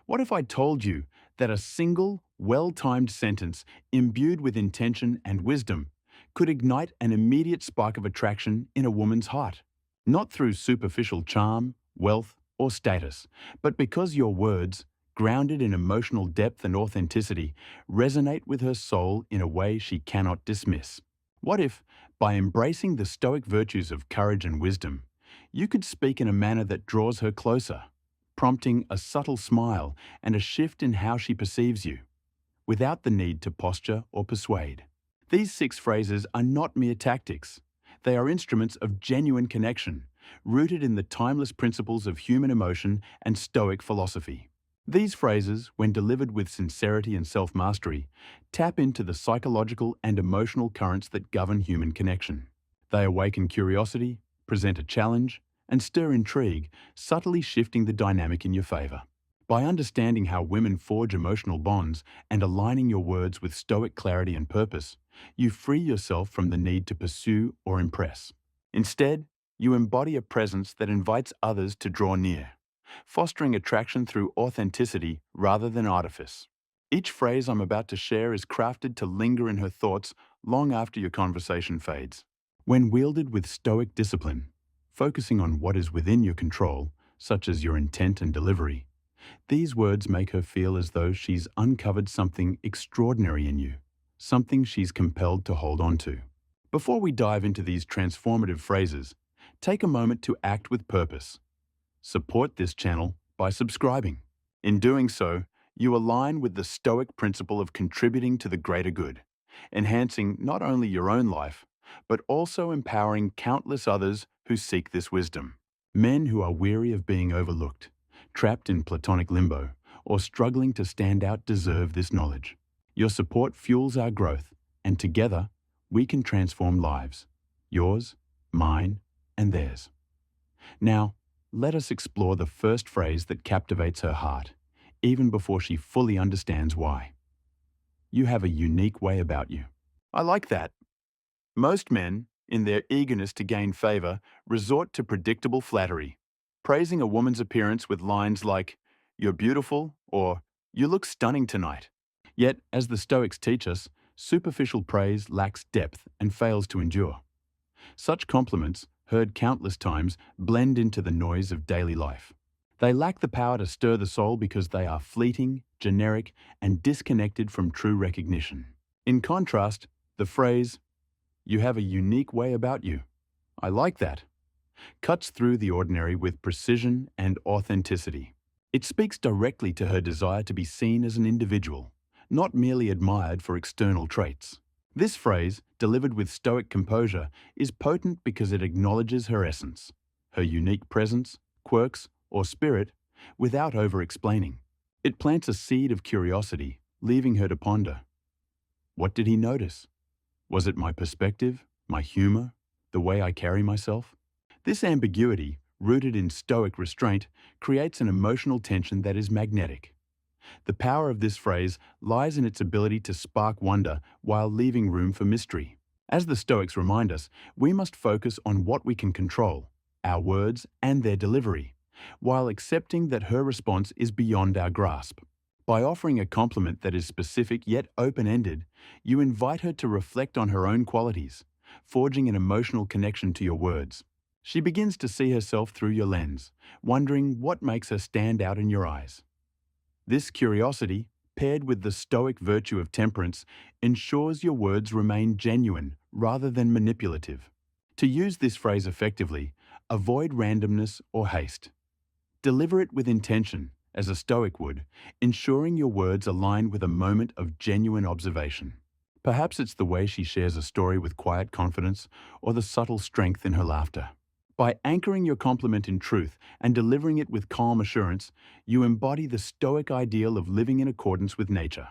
What if I told you that a single, well-timed sentence imbued with intention and wisdom could ignite an immediate spark of attraction in a woman's heart? Not through superficial charm, wealth, or status, but because your words, grounded in emotional depth and authenticity, resonate with her soul in a way she cannot dismiss. What if, by embracing the Stoic virtues of courage and wisdom, you could speak in a manner that draws her closer, prompting a subtle smile and a shift in how she perceives you, without the need to posture or persuade? These 6 phrases are not mere tactics. They are instruments of genuine connection, rooted in the timeless principles of human emotion and Stoic philosophy. These phrases, when delivered with sincerity and self-mastery, tap into the psychological and emotional currents that govern human connection. They awaken curiosity, present a challenge, and stir intrigue, subtly shifting the dynamic in your favor. By understanding how women forge emotional bonds and aligning your words with Stoic clarity and purpose, you free yourself from the need to pursue or impress. Instead, you embody a presence that invites others to draw near, fostering attraction through authenticity rather than artifice. Each phrase I'm about to share is crafted to linger in her thoughts long after your conversation fades. When wielded with Stoic discipline, focusing on what is within your control, such as your intent and delivery, these words make her feel as though she's uncovered something extraordinary in you, something she's compelled to hold on to. Before we dive into these transformative phrases, take a moment to act with purpose. Support this channel by subscribing. In doing so, you align with the Stoic principle of contributing to the greater good, enhancing not only your own life, but also empowering countless others who seek this wisdom. Men who are weary of being overlooked, trapped in platonic limbo, or struggling to stand out deserve this knowledge. Your support fuels our growth, and together, we can transform lives. Yours, mine, and theirs. Now, let us explore the first phrase that captivates her heart, even before she fully understands why. You have a unique way about you. I like that. Most men, in their eagerness to gain favor, resort to predictable flattery, praising a woman's appearance with lines like, "You're beautiful," or "You look stunning tonight." Yet, as the Stoics teach us, superficial praise lacks depth and fails to endure. Such compliments, heard countless times, blend into the noise of daily life. They lack the power to stir the soul because they are fleeting, generic, and disconnected from true recognition. In contrast, the phrase, "You have a unique way about you. I like that," cuts through the ordinary with precision and authenticity. It speaks directly to her desire to be seen as an individual, not merely admired for external traits. This phrase, delivered with Stoic composure, is potent because it acknowledges her essence, her unique presence, quirks, or spirit, without over-explaining. It plants a seed of curiosity, leaving her to ponder. What did he notice? Was it my perspective, my humor, the way I carry myself? This ambiguity, rooted in Stoic restraint, creates an emotional tension that is magnetic. The power of this phrase lies in its ability to spark wonder while leaving room for mystery. As the Stoics remind us, we must focus on what we can control, our words and their delivery, while accepting that her response is beyond our grasp. By offering a compliment that is specific yet open-ended, you invite her to reflect on her own qualities, forging an emotional connection to your words. She begins to see herself through your lens, wondering what makes her stand out in your eyes. This curiosity, paired with the Stoic virtue of temperance, ensures your words remain genuine rather than manipulative. To use this phrase effectively, avoid randomness or haste. Deliver it with intention, as a Stoic would, ensuring your words align with a moment of genuine observation. Perhaps it's the way she shares a story with quiet confidence or the subtle strength in her laughter. By anchoring your compliment in truth and delivering it with calm assurance, you embody the Stoic ideal of living in accordance with nature,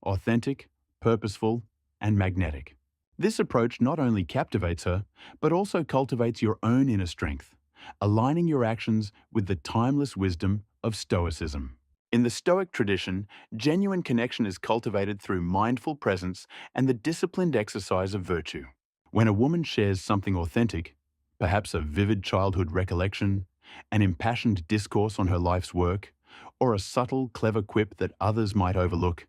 authentic, purposeful, and magnetic. This approach not only captivates her, but also cultivates your own inner strength, aligning your actions with the timeless wisdom of Stoicism. In the Stoic tradition, genuine connection is cultivated through mindful presence and the disciplined exercise of virtue. When a woman shares something authentic, perhaps a vivid childhood recollection, an impassioned discourse on her life's work, or a subtle, clever quip that others might overlook.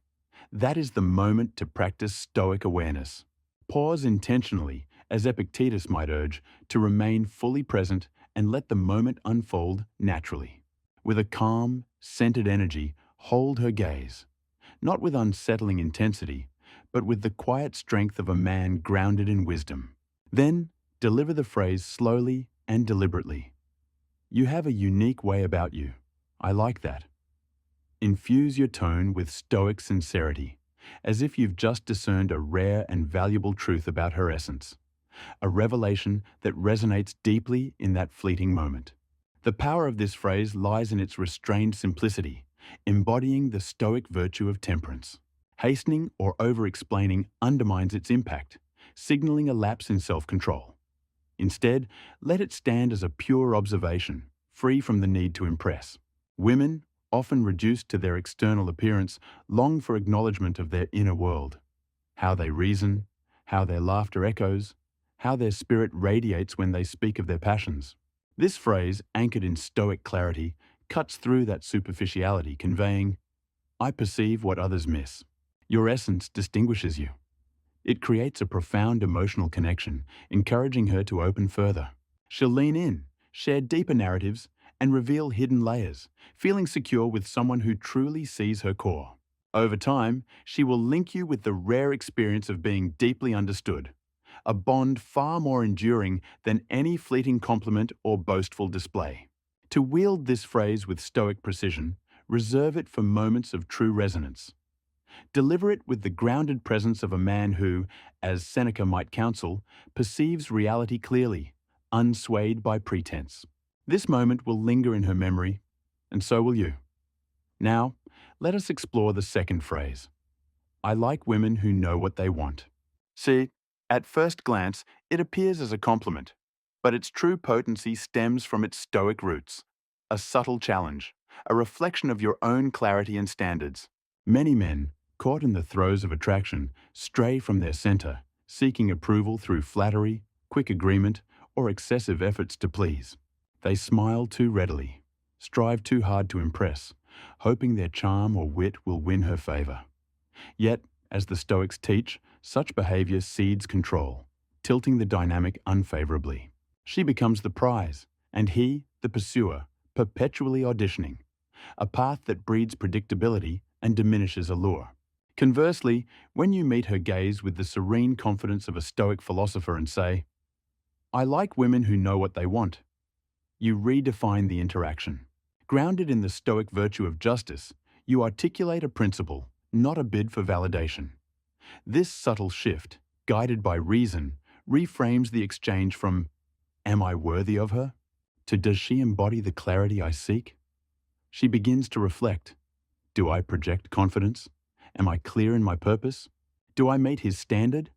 That is the moment to practice Stoic awareness. Pause intentionally, as Epictetus might urge, to remain fully present and let the moment unfold naturally. With a calm, centered energy, hold her gaze, not with unsettling intensity, but with the quiet strength of a man grounded in wisdom. Then, deliver the phrase slowly and deliberately. You have a unique way about you. I like that. Infuse your tone with Stoic sincerity, as if you've just discerned a rare and valuable truth about her essence, a revelation that resonates deeply in that fleeting moment. The power of this phrase lies in its restrained simplicity, embodying the Stoic virtue of temperance. Hastening or over-explaining undermines its impact, signaling a lapse in self-control. Instead, let it stand as a pure observation, free from the need to impress. Women, often reduced to their external appearance, long for acknowledgement of their inner world. How they reason, how their laughter echoes, how their spirit radiates when they speak of their passions. This phrase, anchored in Stoic clarity, cuts through that superficiality, conveying, "I perceive what others miss. Your essence distinguishes you." It creates a profound emotional connection, encouraging her to open further. She'll lean in, share deeper narratives, and reveal hidden layers, feeling secure with someone who truly sees her core. Over time, she will link you with the rare experience of being deeply understood, a bond far more enduring than any fleeting compliment or boastful display. To wield this phrase with Stoic precision, reserve it for moments of true resonance. Deliver it with the grounded presence of a man who, as Seneca might counsel, perceives reality clearly, unswayed by pretense. This moment will linger in her memory, and so will you. Now, let us explore the second phrase. I like women who know what they want. See, at first glance, it appears as a compliment, but its true potency stems from its Stoic roots. A subtle challenge, a reflection of your own clarity and standards. Many men, caught in the throes of attraction, stray from their center, seeking approval through flattery, quick agreement, or excessive efforts to please. They smile too readily, strive too hard to impress, hoping their charm or wit will win her favor. Yet, as the Stoics teach, such behavior cedes control, tilting the dynamic unfavorably. She becomes the prize, and he, the pursuer, perpetually auditioning, a path that breeds predictability and diminishes allure. Conversely, when you meet her gaze with the serene confidence of a Stoic philosopher and say, I like women who know what they want, you redefine the interaction. Grounded in the Stoic virtue of justice, you articulate a principle, not a bid for validation. This subtle shift, guided by reason, reframes the exchange from, am I worthy of her? To does she embody the clarity I seek? She begins to reflect. Do I project confidence? Am I clear in my purpose? Do I meet his standard?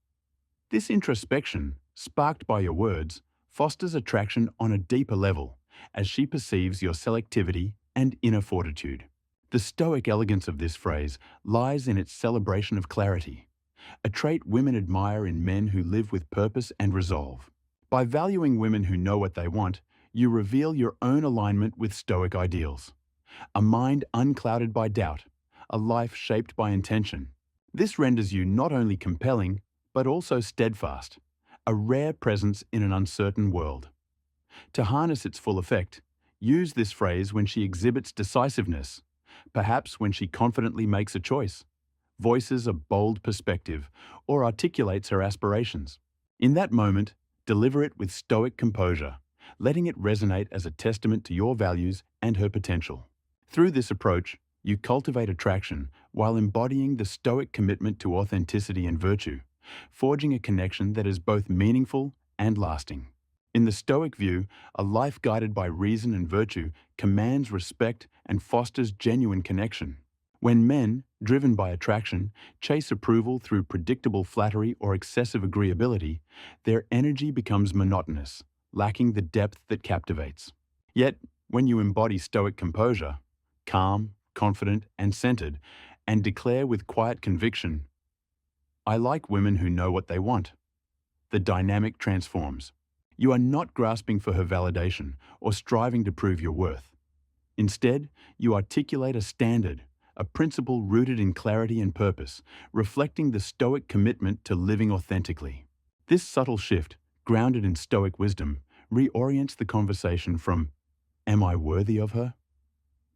This introspection, sparked by your words, fosters attraction on a deeper level, as she perceives your selectivity and inner fortitude. The Stoic elegance of this phrase lies in its celebration of clarity, a trait women admire in men who live with purpose and resolve. By valuing women who know what they want, you reveal your own alignment with Stoic ideals. A mind unclouded by doubt, a life shaped by intention. This renders you not only compelling, but also steadfast, a rare presence in an uncertain world. To harness its full effect, use this phrase when she exhibits decisiveness, perhaps when she confidently makes a choice, voices a bold perspective, or articulates her aspirations. In that moment, deliver it with Stoic composure, letting it resonate as a testament to your values and her potential. Through this approach, you cultivate attraction while embodying the Stoic commitment to authenticity and virtue, forging a connection that is both meaningful and lasting. In the Stoic view, a life guided by reason and virtue commands respect and fosters genuine connection. When men, driven by attraction, chase approval through predictable flattery or excessive agreeability, their energy becomes monotonous, lacking the depth that captivates. Yet, when you embody Stoic composure, calm, confident, and centered, and declare with quiet conviction, I like women who know what they want, the dynamic transforms. You are not grasping for her validation or striving to prove your worth. Instead, you articulate a standard, a principle rooted in clarity and purpose, reflecting the Stoic commitment to living authentically. This subtle shift, grounded in Stoic wisdom, reorients the conversation from, "Am I worthy of her?"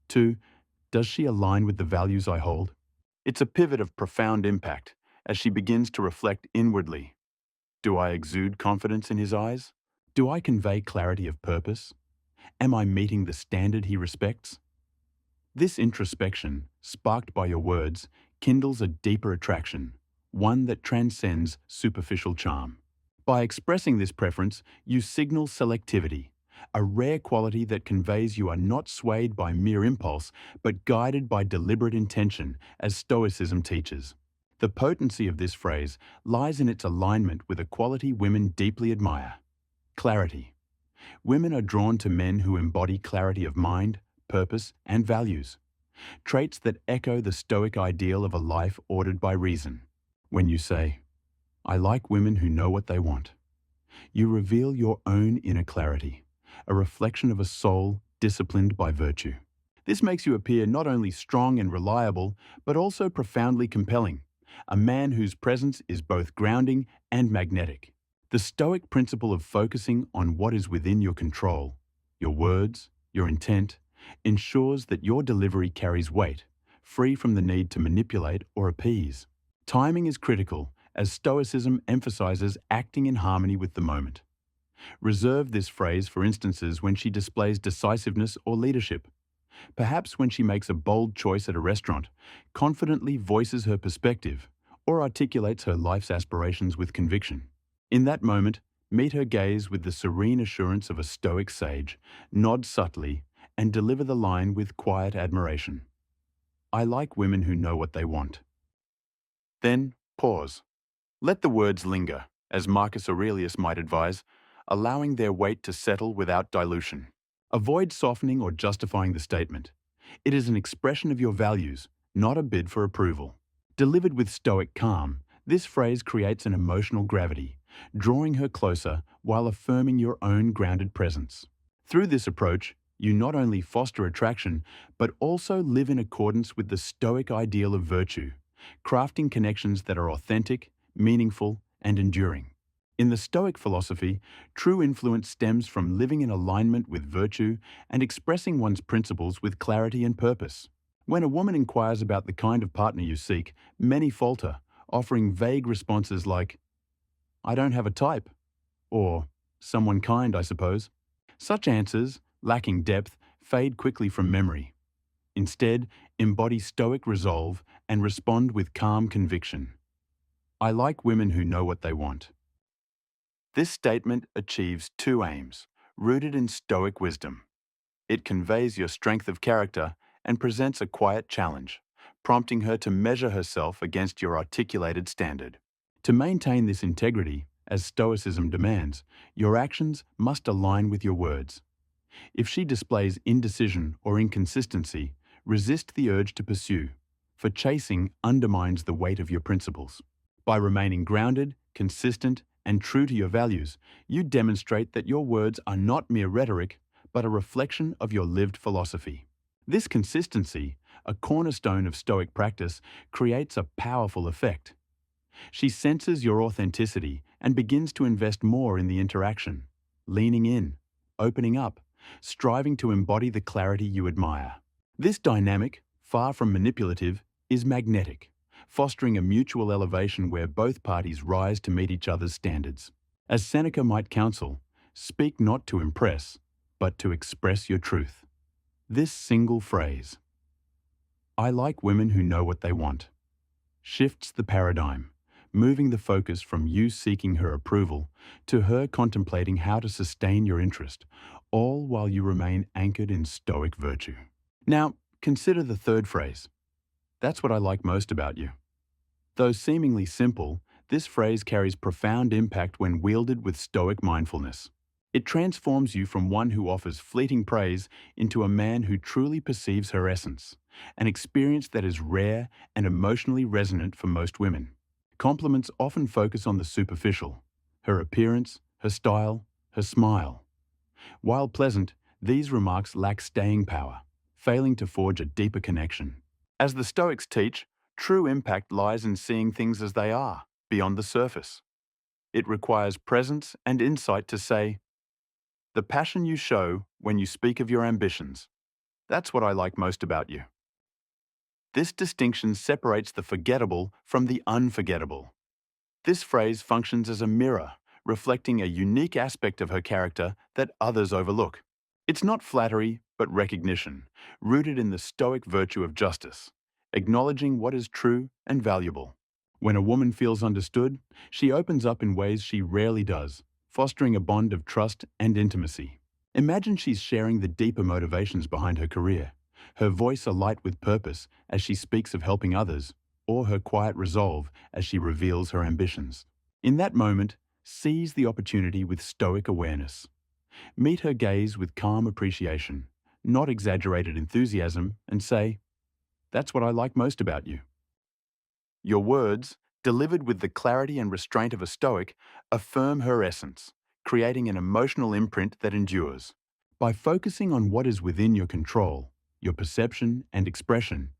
to, "Does she align with the values I hold?" It's a pivot of profound impact as she begins to reflect inwardly. Do I exude confidence in his eyes? Do I convey clarity of purpose? Am I meeting the standard he respects? This introspection, sparked by your words, kindles a deeper attraction, one that transcends superficial charm. By expressing this preference, you signal selectivity, a rare quality that conveys you are not swayed by mere impulse, but guided by deliberate intention, as Stoicism teaches. The potency of this phrase lies in its alignment with a quality women deeply admire: clarity. Women are drawn to men who embody clarity of mind, purpose, and values, traits that echo the Stoic ideal of a life ordered by reason. When you say, "I like women who know what they want," you reveal your own inner clarity, a reflection of a soul disciplined by virtue. This makes you appear not only strong and reliable, but also profoundly compelling, a man whose presence is both grounding and magnetic. The Stoic principle of focusing on what is within your control, your words, your intent, ensures that your delivery carries weight, free from the need to manipulate or appease. Timing is critical, as Stoicism emphasizes acting in harmony with the moment. Reserve this phrase for instances when she displays decisiveness or leadership. Perhaps when she makes a bold choice at a restaurant, confidently voices her perspective, or articulates her life's aspirations with conviction. In that moment, meet her gaze with the serene assurance of a Stoic sage, nod subtly, and deliver the line with quiet admiration. "I like women who know what they want." Then, pause. Let the words linger, as Marcus Aurelius might advise, allowing their weight to settle without dilution. Avoid softening or justifying the statement. It is an expression of your values, not a bid for approval. Delivered with Stoic calm, this phrase creates an emotional gravity, drawing her closer while affirming your own grounded presence. Through this approach, you not only foster attraction, but also live in accordance with the Stoic ideal of virtue, crafting connections that are authentic, meaningful, and enduring. In the Stoic philosophy, true influence stems from living in alignment with virtue and expressing one's principles with clarity and purpose. When a woman inquires about the kind of partner you seek, many falter, offering vague responses like, "I don't have a type," or "someone kind, I suppose." Such answers, lacking depth, fade quickly from memory. Instead, embody Stoic resolve and respond with calm conviction. "I like women who know what they want." This statement achieves two aims, rooted in Stoic wisdom. It conveys your strength of character and presents a quiet challenge, prompting her to measure herself against your articulated standard. To maintain this integrity, as Stoicism demands, your actions must align with your words. If she displays indecision or inconsistency, resist the urge to pursue, for chasing undermines the weight of your principles. By remaining grounded, consistent, and true to your values, you demonstrate that your words are not mere rhetoric, but a reflection of your lived philosophy. This consistency, a cornerstone of Stoic practice, creates a powerful effect. She senses your authenticity and begins to invest more in the interaction, leaning in, opening up, striving to embody the clarity you admire. This dynamic, far from manipulative, is magnetic, fostering a mutual elevation where both parties rise to meet each other's standards. As Seneca might counsel, speak not to impress, but to express your truth. This single phrase, "I like women who know what they want," shifts the paradigm, moving the focus from you seeking her approval to her contemplating how to sustain your interest, all while you remain anchored in Stoic virtue. Now, consider the third phrase. "That's what I like most about you." Though seemingly simple, this phrase carries profound impact when wielded with Stoic mindfulness. It transforms you from one who offers fleeting praise into a man who truly perceives her essence, an experience that is rare and emotionally resonant for most women. Compliments often focus on the superficial: her appearance, her style, her smile. While pleasant, these remarks lack staying power. failing to forge a deeper connection. As the Stoics teach, true impact lies in seeing things as they are, beyond the surface. It requires presence and insight to say, the passion you show when you speak of your ambitions, that's what I like most about you. This distinction separates the forgettable from the unforgettable. This phrase functions as a mirror, reflecting a unique aspect of her character that others overlook. It's not flattery, but recognition, rooted in the Stoic virtue of justice, acknowledging what is true and valuable. When a woman feels understood, she opens up in ways she rarely does, fostering a bond of trust and intimacy. Imagine she's sharing the deeper motivations behind her career, her voice alight with purpose as she speaks of helping others, or her quiet resolve as she reveals her ambitions. In that moment, seize the opportunity with Stoic awareness. Meet her gaze with calm appreciation, not exaggerated enthusiasm, and say, "That's what I like most about you." Your words, delivered with the clarity and restraint of a Stoic, affirm her essence, creating an emotional imprint that endures. By focusing on what is within your control, your perception and expression,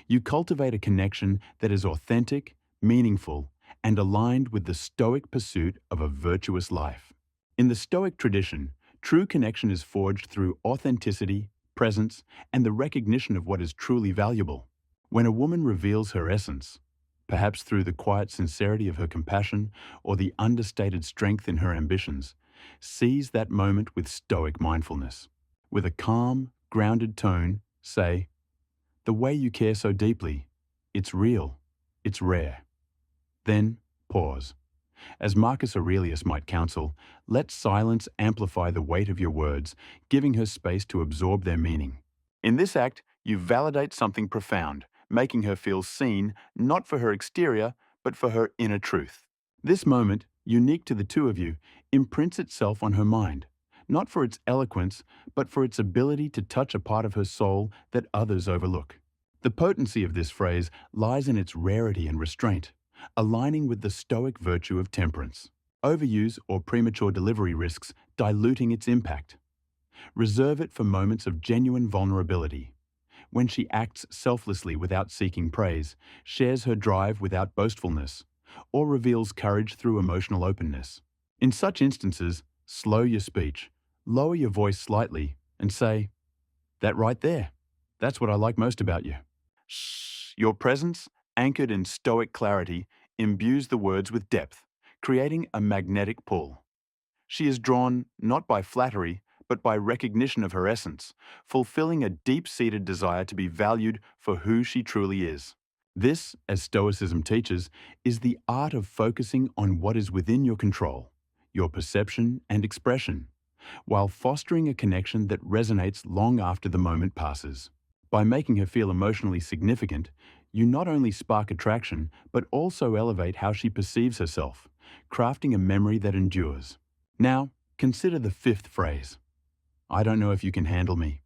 you cultivate a connection that is authentic, meaningful, and aligned with the Stoic pursuit of a virtuous life. In the Stoic tradition, true connection is forged through authenticity, presence, and the recognition of what is truly valuable. When a woman reveals her essence, perhaps through the quiet sincerity of her compassion or the understated strength in her ambitions, seize that moment with Stoic mindfulness. With a calm, grounded tone, say, "The way you care so deeply, it's real, it's rare." Then, pause. As Marcus Aurelius might counsel, let silence amplify the weight of your words, giving her space to absorb their meaning. In this act, you validate something profound, making her feel seen not for her exterior, but for her inner truth. This moment, unique to the two of you, imprints itself on her mind, not for its eloquence, but for its ability to touch a part of her soul that others overlook. The potency of this phrase lies in its rarity and restraint, aligning with the Stoic virtue of temperance. Overuse or premature delivery risks diluting its impact. Reserve it for moments of genuine vulnerability. When she acts selflessly without seeking praise, shares her drive without boastfulness, or reveals courage through emotional openness. In such instances, slow your speech, lower your voice slightly, and say, "That right there, that's what I like most about you." Your presence, anchored in Stoic clarity, imbues the words with depth, creating a magnetic pull. She is drawn not by flattery, but by recognition of her essence, fulfilling a deep-seated desire to be valued for who she truly is. This, as Stoicism teaches, is the art of focusing on what is within your control, your perception and expression, while fostering a connection that resonates long after the moment passes. By making her feel emotionally significant, you not only spark attraction, but also elevate how she perceives herself, crafting a memory that endures. Now, consider the fifth phrase. "I don't know if you can handle me."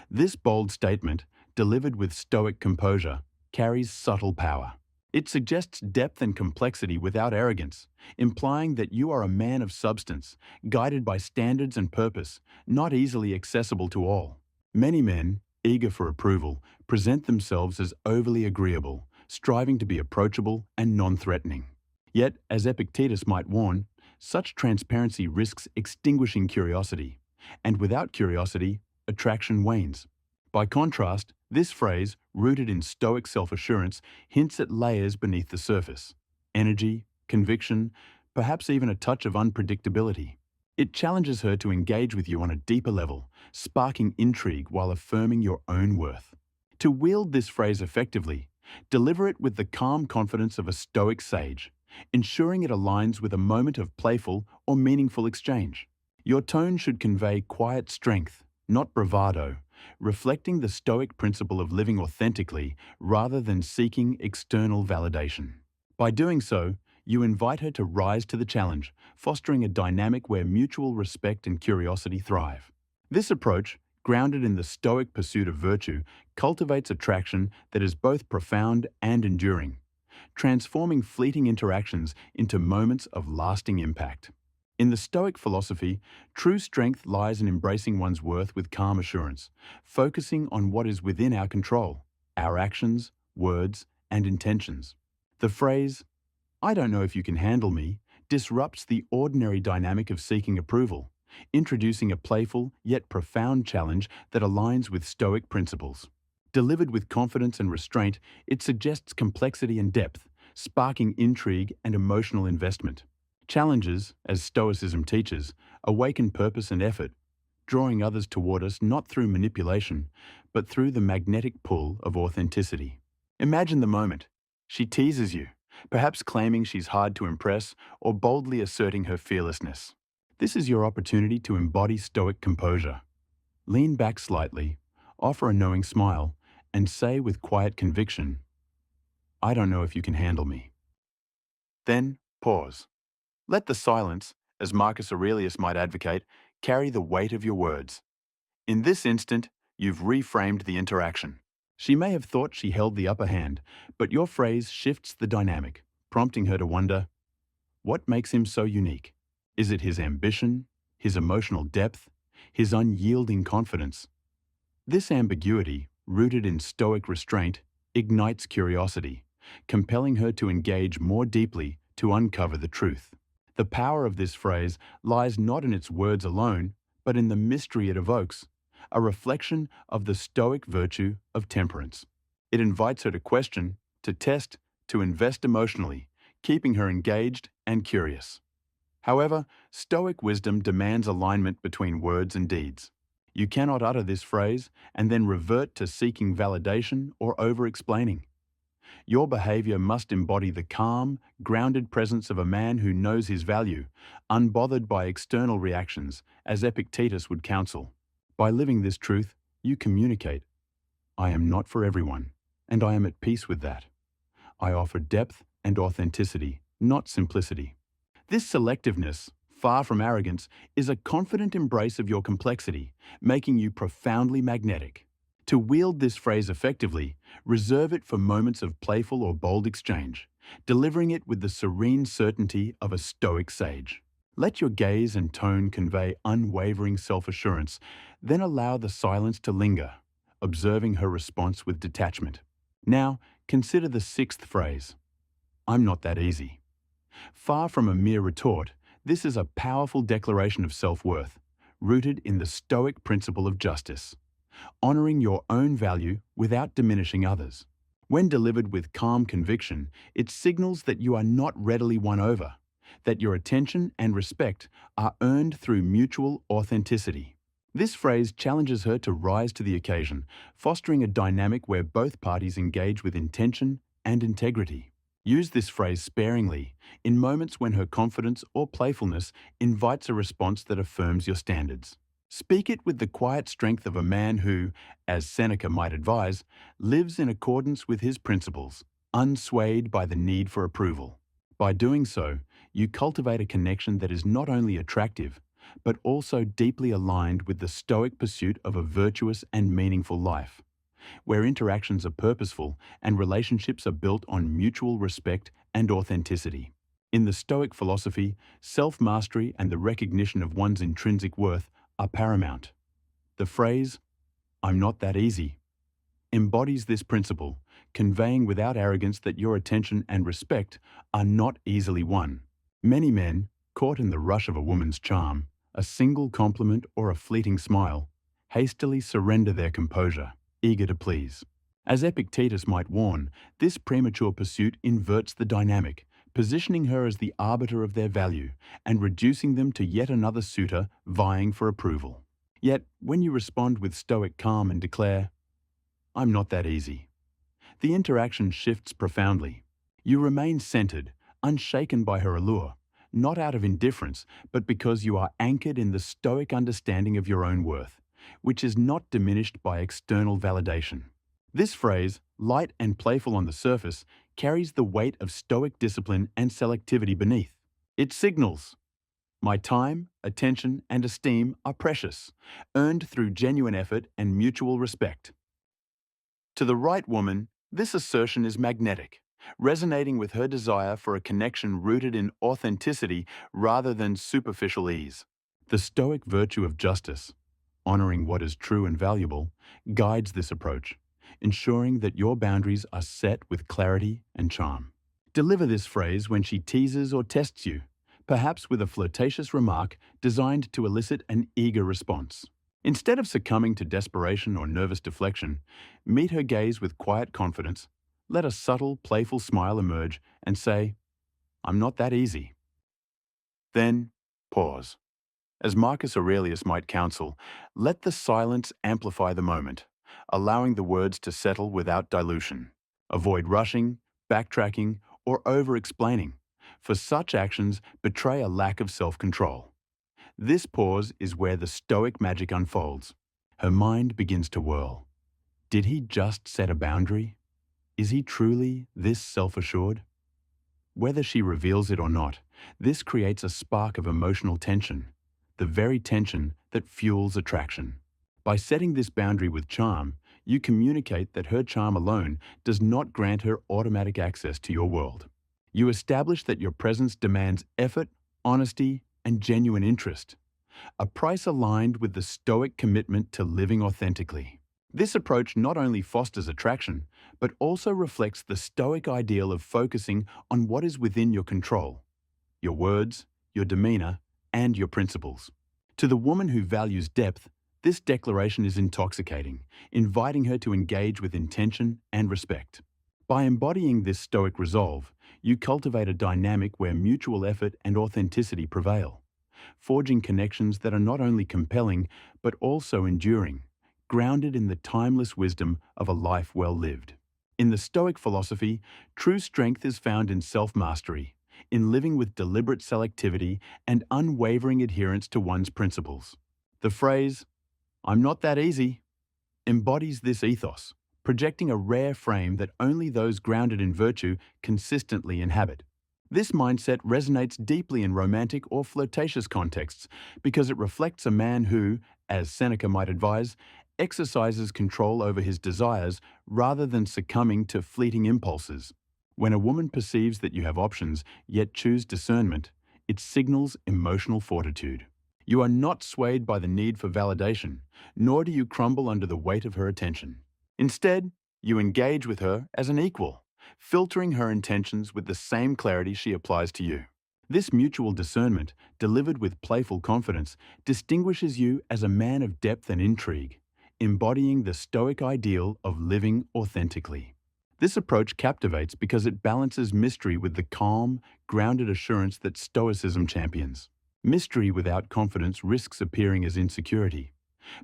This bold statement, delivered with Stoic composure, carries subtle power. It suggests depth and complexity without arrogance, implying that you are a man of substance, guided by standards and purpose, not easily accessible to all. Many men, eager for approval, present themselves as overly agreeable, striving to be approachable and non-threatening. Yet, as Epictetus might warn, such transparency risks extinguishing curiosity, and without curiosity, attraction wanes. By contrast, this phrase, rooted in Stoic self-assurance, hints at layers beneath the surface: energy, conviction, perhaps even a touch of unpredictability. It challenges her to engage with you on a deeper level, sparking intrigue while affirming your own worth. To wield this phrase effectively, deliver it with the calm confidence of a Stoic sage, ensuring it aligns with a moment of playful or meaningful exchange. Your tone should convey quiet strength, not bravado, reflecting the Stoic principle of living authentically rather than seeking external validation. By doing so, you invite her to rise to the challenge, fostering a dynamic where mutual respect and curiosity thrive. This approach, grounded in the Stoic pursuit of virtue, cultivates attraction that is both profound and enduring, transforming fleeting interactions into moments of lasting impact. In the Stoic philosophy, true strength lies in embracing one's worth with calm assurance, focusing on what is within our control, our actions, words, and intentions. The phrase, "I don't know if you can handle me," disrupts the ordinary dynamic of seeking approval, introducing a playful yet profound challenge that aligns with Stoic principles. Delivered with confidence and restraint, it suggests complexity and depth, sparking intrigue and emotional investment. Challenges, as Stoicism teaches, awaken purpose and effort, drawing others toward us not through manipulation, but through the magnetic pull of authenticity. Imagine the moment. She teases you, perhaps claiming she's hard to impress or boldly asserting her fearlessness. This is your opportunity to embody Stoic composure. Lean back slightly, offer a knowing smile, and say with quiet conviction, "I don't know if you can handle me." Then, pause. Let the silence, as Marcus Aurelius might advocate, carry the weight of your words. In this instant, you've reframed the interaction. She may have thought she held the upper hand, but your phrase shifts the dynamic, prompting her to wonder, what makes him so unique? Is it his ambition, his emotional depth, his unyielding confidence? This ambiguity, rooted in Stoic restraint, ignites curiosity, compelling her to engage more deeply to uncover the truth. The power of this phrase lies not in its words alone, but in the mystery it evokes, a reflection of the Stoic virtue of temperance. It invites her to question, to test, to invest emotionally, keeping her engaged and curious. However, Stoic wisdom demands alignment between words and deeds. You cannot utter this phrase and then revert to seeking validation or over-explaining. Your behavior must embody the calm, grounded presence of a man who knows his value, unbothered by external reactions, as Epictetus would counsel. By living this truth, you communicate, "I am not for everyone, and I am at peace with that. I offer depth and authenticity, not simplicity." This selectiveness, far from arrogance, is a confident embrace of your complexity, making you profoundly magnetic. To wield this phrase effectively, reserve it for moments of playful or bold exchange, delivering it with the serene certainty of a Stoic sage. Let your gaze and tone convey unwavering self-assurance, then allow the silence to linger, observing her response with detachment. Now, consider the sixth phrase, "I'm not that easy." Far from a mere retort, this is a powerful declaration of self-worth, rooted in the Stoic principle of justice, honoring your own value without diminishing others. When delivered with calm conviction, it signals that you are not readily won over, that your attention and respect are earned through mutual authenticity. This phrase challenges her to rise to the occasion, fostering a dynamic where both parties engage with intention and integrity. Use this phrase sparingly, in moments when her confidence or playfulness invites a response that affirms your standards. Speak it with the quiet strength of a man who, as Seneca might advise, lives in accordance with his principles, unswayed by the need for approval. By doing so, you cultivate a connection that is not only attractive, but also deeply aligned with the Stoic pursuit of a virtuous and meaningful life, where interactions are purposeful and relationships are built on mutual respect and authenticity. In the Stoic philosophy, self-mastery and the recognition of one's intrinsic worth are paramount. The phrase, "I'm not that easy," embodies this principle, conveying without arrogance that your attention and respect are not easily won. Many men, caught in the rush of a woman's charm, a single compliment or a fleeting smile, hastily surrender their composure, eager to please. As Epictetus might warn, this premature pursuit inverts the dynamic, positioning her as the arbiter of their value and reducing them to yet another suitor vying for approval. Yet, when you respond with Stoic calm and declare, "I'm not that easy," the interaction shifts profoundly. You remain centered, unshaken by her allure, not out of indifference, but because you are anchored in the Stoic understanding of your own worth, which is not diminished by external validation. This phrase, light and playful on the surface, carries the weight of Stoic discipline and selectivity beneath. It signals, "My time, attention, and esteem are precious, earned through genuine effort and mutual respect." To the right woman, this assertion is magnetic, resonating with her desire for a connection rooted in authenticity rather than superficial ease. The Stoic virtue of justice, honoring what is true and valuable, guides this approach, ensuring that your boundaries are set with clarity and charm. Deliver this phrase when she teases or tests you, perhaps with a flirtatious remark designed to elicit an eager response. Instead of succumbing to desperation or nervous deflection, meet her gaze with quiet confidence, let a subtle, playful smile emerge and say, "I'm not that easy." Then, pause. As Marcus Aurelius might counsel, let the silence amplify the moment, allowing the words to settle without dilution. Avoid rushing, backtracking, or over-explaining, for such actions betray a lack of self-control. This pause is where the Stoic magic unfolds. Her mind begins to whirl. Did he just set a boundary? Is he truly this self-assured? Whether she reveals it or not, this creates a spark of emotional tension, the very tension that fuels attraction. By setting this boundary with charm, you communicate that her charm alone does not grant her automatic access to your world. You establish that your presence demands effort, honesty, and genuine interest, a price aligned with the Stoic commitment to living authentically. This approach not only fosters attraction, but also reflects the Stoic ideal of focusing on what is within your control: your words, your demeanor, and your principles. To the woman who values depth, this declaration is intoxicating, inviting her to engage with intention and respect. By embodying this Stoic resolve, you cultivate a dynamic where mutual effort and authenticity prevail, forging connections that are not only compelling, but also enduring, grounded in the timeless wisdom of a life well lived. In the Stoic philosophy, true strength is found in self-mastery, in living with deliberate selectivity and unwavering adherence to one's principles. The phrase, "I'm not that easy," embodies this ethos, projecting a rare frame that only those grounded in virtue consistently inhabit. This mindset resonates deeply in romantic or flirtatious contexts because it reflects a man who, as Seneca might advise, exercises control over his desires rather than succumbing to fleeting impulses. When a woman perceives that you have options, yet choose discernment, it signals emotional fortitude. You are not swayed by the need for validation, nor do you crumble under the weight of her attention. Instead, you engage with her as an equal, filtering her intentions with the same clarity she applies to you. This mutual discernment, delivered with playful confidence, distinguishes you as a man of depth and intrigue, embodying the Stoic ideal of living authentically. This approach captivates because it balances mystery with the calm, grounded assurance that Stoicism champions. Mystery without confidence risks appearing as insecurity,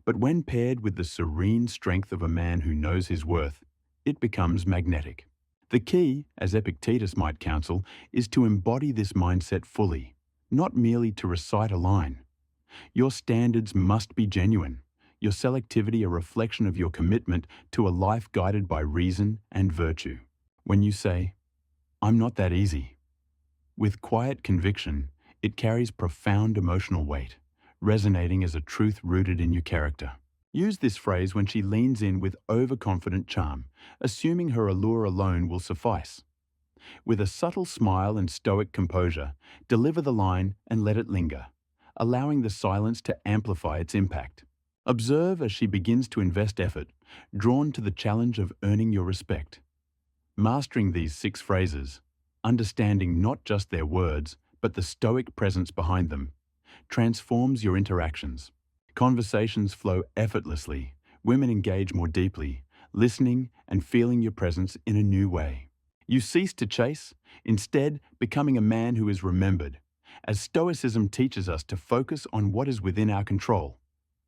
but when paired with the serene strength of a man who knows his worth, it becomes magnetic. The key, as Epictetus might counsel, is to embody this mindset fully, not merely to recite a line. Your standards must be genuine, your selectivity a reflection of your commitment to a life guided by reason and virtue. When you say, "I'm not that easy," with quiet conviction, it carries profound emotional weight, resonating as a truth rooted in your character. Use this phrase when she leans in with overconfident charm, assuming her allure alone will suffice. With a subtle smile and Stoic composure, deliver the line and let it linger, allowing the silence to amplify its impact. Observe as she begins to invest effort, drawn to the challenge of earning your respect. Mastering these 6 phrases, understanding not just their words, but the Stoic presence behind them, transforms your interactions. Conversations flow effortlessly, women engage more deeply, listening and feeling your presence in a new way. You cease to chase, instead becoming a man who is remembered, as Stoicism teaches us to focus on what is within our control,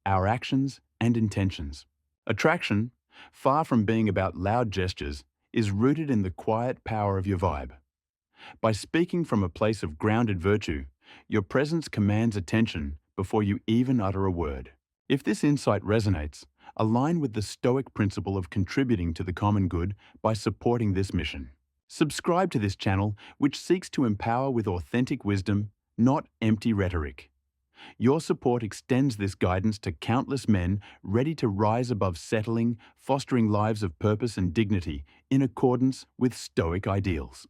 our actions and intentions. Attraction, far from being about loud gestures, is rooted in the quiet power of your vibe. By speaking from a place of grounded virtue, your presence commands attention before you even utter a word. If this insight resonates, align with the Stoic principle of contributing to the common good by supporting this mission. Subscribe to this channel, which seeks to empower with authentic wisdom, not empty rhetoric. Your support extends this guidance to countless men ready to rise above settling, fostering lives of purpose and dignity in accordance with Stoic ideals.